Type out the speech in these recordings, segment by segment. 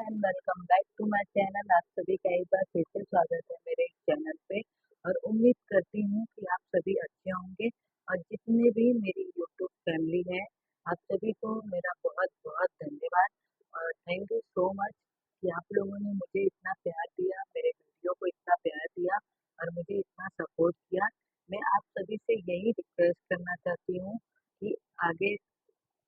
And welcome back to my channel. आप सभी का एक बार फिर से स्वागत है मेरे इस चैनल पे। और उम्मीद करती हूँ कि आप सभी अच्छे होंगे। और जितने भी मेरी यूट्यूब फैमिली है, आप सभी को मेरा बहुत बहुत धन्यवाद और थैंक यू सो मच कि आप लोगों ने मुझे इतना प्यार दिया, मेरे वीडियो को इतना प्यार दिया और मुझे इतना सपोर्ट किया। मैं आप सभी से यही रिक्वेस्ट करना चाहती हूँ कि आगे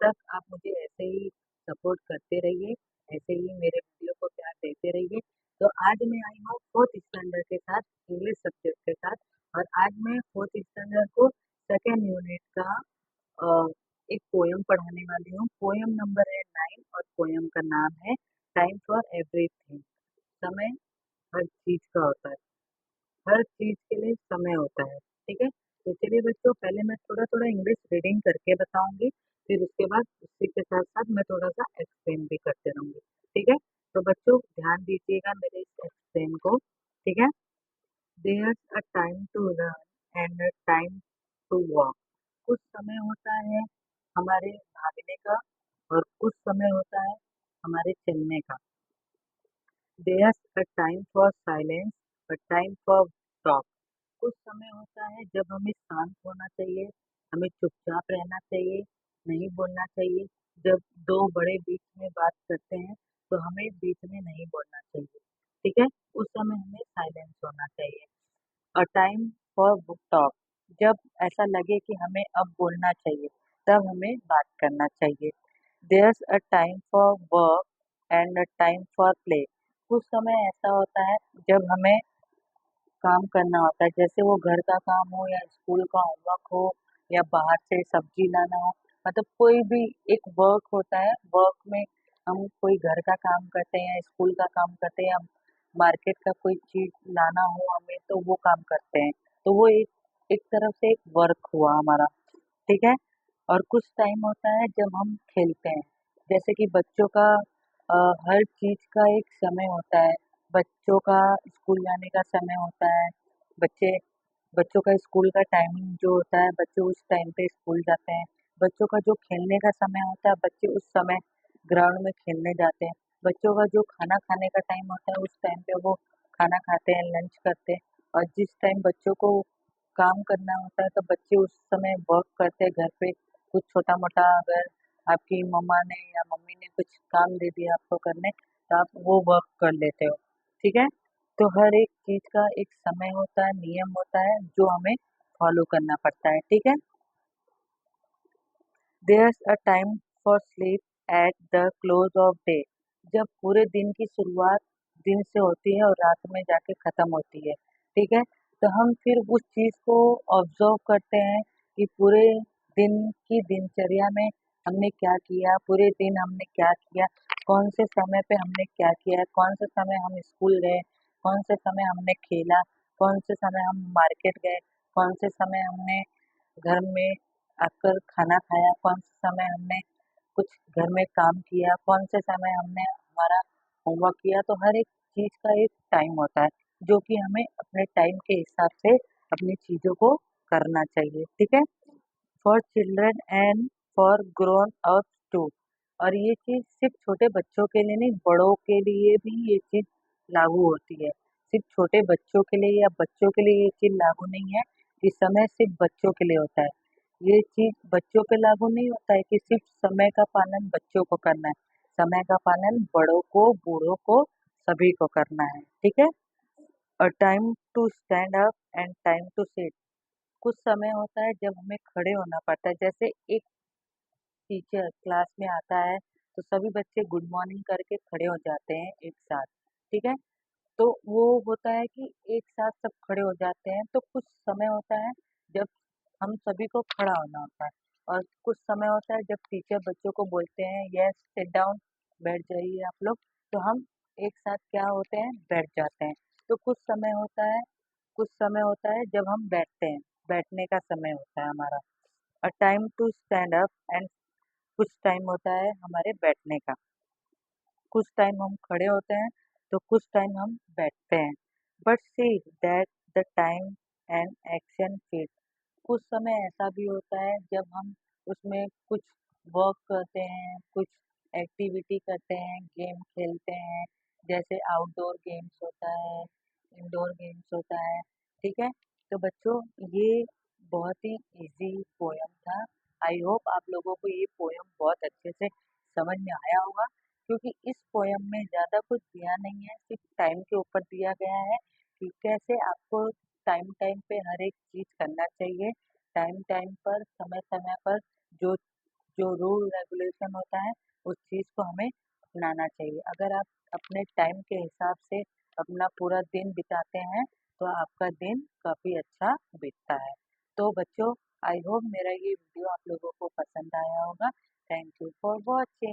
तक आप मुझे ऐसे ही सपोर्ट करते रहिए, ऐसे ही मेरे वीडियो को प्यार देते रहिए। तो आज मैं आई हूँ फोर्थ स्टैंडर्ड के साथ, इंग्लिश सब्जेक्ट के साथ। और आज मैं फोर्थ स्टैंडर्ड को सेकेंड यूनिट का अ, एक पोयम पढ़ाने वाली हूँ। पोयम नंबर है 9 और पोयम का नाम है टाइम फॉर एवरीथिंग। समय हर चीज का होता है, हर चीज के लिए समय होता है। ठीक है, तो चलिए बच्चों, पहले मैं थोड़ा थोड़ा इंग्लिश रीडिंग करके बताऊंगी, फिर उसके बाद उसी के साथ साथ मैं थोड़ा सा एक्सप्लेन भी करते रहूंगी। ठीक है, तो बच्चों ध्यान दीजिएगा मेरे इस एक्सप्लेन को। ठीक है, there a time to run and a time to walk. कुछ समय होता है हमारे भागने का और कुछ समय होता है हमारे चलने का। There a time for silence, a time for talk. कुछ समय होता है जब हमें शांत होना चाहिए, हमें चुपचाप रहना चाहिए, नहीं बोलना चाहिए। जब दो बड़े बीच में बात करते हैं तो हमें बीच में नहीं बोलना चाहिए। ठीक है, उस समय हमें साइलेंस होना चाहिए। और टाइम फॉर टॉक, जब ऐसा लगे कि हमें अब बोलना चाहिए तब हमें बात करना चाहिए। There's a time for work and a time for play. कुछ समय ऐसा होता है जब हमें काम करना होता है, जैसे वो घर का काम हो या स्कूल का होमवर्क हो या बाहर से सब्जी लाना हो। मतलब कोई भी एक वर्क होता है, वर्क में हम कोई घर का काम करते हैं या स्कूल का काम करते हैं या मार्केट का कोई चीज लाना हो हमें, तो वो काम करते हैं। तो वो एक एक तरफ से एक वर्क हुआ हमारा। ठीक है, और कुछ टाइम होता है जब हम खेलते हैं, जैसे कि बच्चों का हर चीज का एक समय होता है। बच्चों का स्कूल जाने का समय होता है। बच्चे बच्चों का स्कूल का टाइमिंग जो होता है, बच्चे उस टाइम पे स्कूल जाते हैं। बच्चों का जो खेलने का समय होता है, बच्चे उस समय ग्राउंड में खेलने जाते हैं। बच्चों का जो खाना खाने का टाइम होता है, उस टाइम पे वो खाना खाते हैं, लंच करते हैं। और जिस टाइम बच्चों को काम करना होता है तो बच्चे उस समय वर्क करते हैं घर पे। कुछ छोटा मोटा अगर आपकी मम्मा ने या मम्मी ने कुछ काम दे दिया आपको करने, तो आप वो वर्क कर लेते हो। ठीक है, तो हर एक चीज का एक समय होता है, नियम होता है जो हमें फॉलो करना पड़ता है। ठीक है, there's a time for sleep at the close of day. जब पूरे दिन की शुरुआत दिन से होती है और रात में जाके खत्म होती है। ठीक है, तो हम फिर उस चीज को ऑब्जर्व करते हैं कि पूरे दिन की दिनचर्या में हमने क्या किया, पूरे दिन हमने क्या किया, कौन से समय पे हमने क्या किया, कौन से समय हम स्कूल गए, कौन से समय हमने खेला, कौन से समय हम मार्केट गए, कौन से समय हमने घर में आकर खाना खाया, कौन से समय हमने कुछ घर में काम किया, कौन से समय हमने हमारा होमवर्क किया। तो हर एक चीज का एक टाइम होता है जो कि हमें अपने टाइम के हिसाब से अपनी चीजों को करना चाहिए। ठीक है, for children and for grown up too. और ये चीज सिर्फ छोटे बच्चों के लिए नहीं, बड़ों के लिए भी ये चीज लागू होती है। सिर्फ छोटे बच्चों के लिए या बच्चों के लिए ये चीज लागू नहीं है कि समय सिर्फ बच्चों के लिए होता है। ये चीज बच्चों पे लागू नहीं होता है कि सिर्फ समय का पालन बच्चों को करना है। समय का पालन बड़ों को, बूढ़ों को, सभी को करना है। ठीक है, और time to stand up and time to sit. कुछ समय होता है जब हमें खड़े होना पड़ता है, जैसे एक टीचर क्लास में आता है तो सभी बच्चे गुड मॉर्निंग करके खड़े हो जाते हैं एक साथ। ठीक है, तो वो होता है कि एक साथ सब खड़े हो जाते हैं। तो कुछ समय होता है जब हम सभी को खड़ा होना होता है, और कुछ समय होता है जब टीचर बच्चों को बोलते हैं यस सिट डाउन, बैठ जाइए आप लोग, तो हम एक साथ क्या होते हैं, बैठ जाते हैं। तो कुछ समय होता है जब हम बैठते हैं, बैठने का समय होता है हमारा। A time to stand up and कुछ टाइम होता है हमारे बैठने का। कुछ टाइम हम खड़े होते हैं तो कुछ टाइम हम बैठते हैं। But see that the time and action fit. कुछ समय ऐसा भी होता है जब हम उसमें कुछ वर्क करते हैं, कुछ एक्टिविटी करते हैं, गेम खेलते हैं, जैसे आउटडोर गेम्स होता है, इंडोर गेम्स होता है, ठीक है? तो बच्चों, ये बहुत ही ईज़ी पोएम था। आई होप आप लोगों को ये पोएम बहुत अच्छे से समझ में आया होगा, क्योंकि इस पोएम में ज़्यादा कुछ दिया नहीं है, सिर्फ टाइम के ऊपर दिया गया है कि कैसे आपको टाइम टाइम पे हर एक चीज़ करना चाहिए, टाइम टाइम पर, समय-समय पर जो जो रूल रेगुलेशन होता है, उस चीज़ को हमें अपनाना चाहिए। अगर आप अपने टाइम के हिसाब से अपना पूरा दिन बिताते हैं, तो आपका दिन काफ़ी अच्छा बीतता है। तो बच्चों, आई होप मेरा ये वीडियो आप लोगों को पसंद आया होगा। Thank you for watching.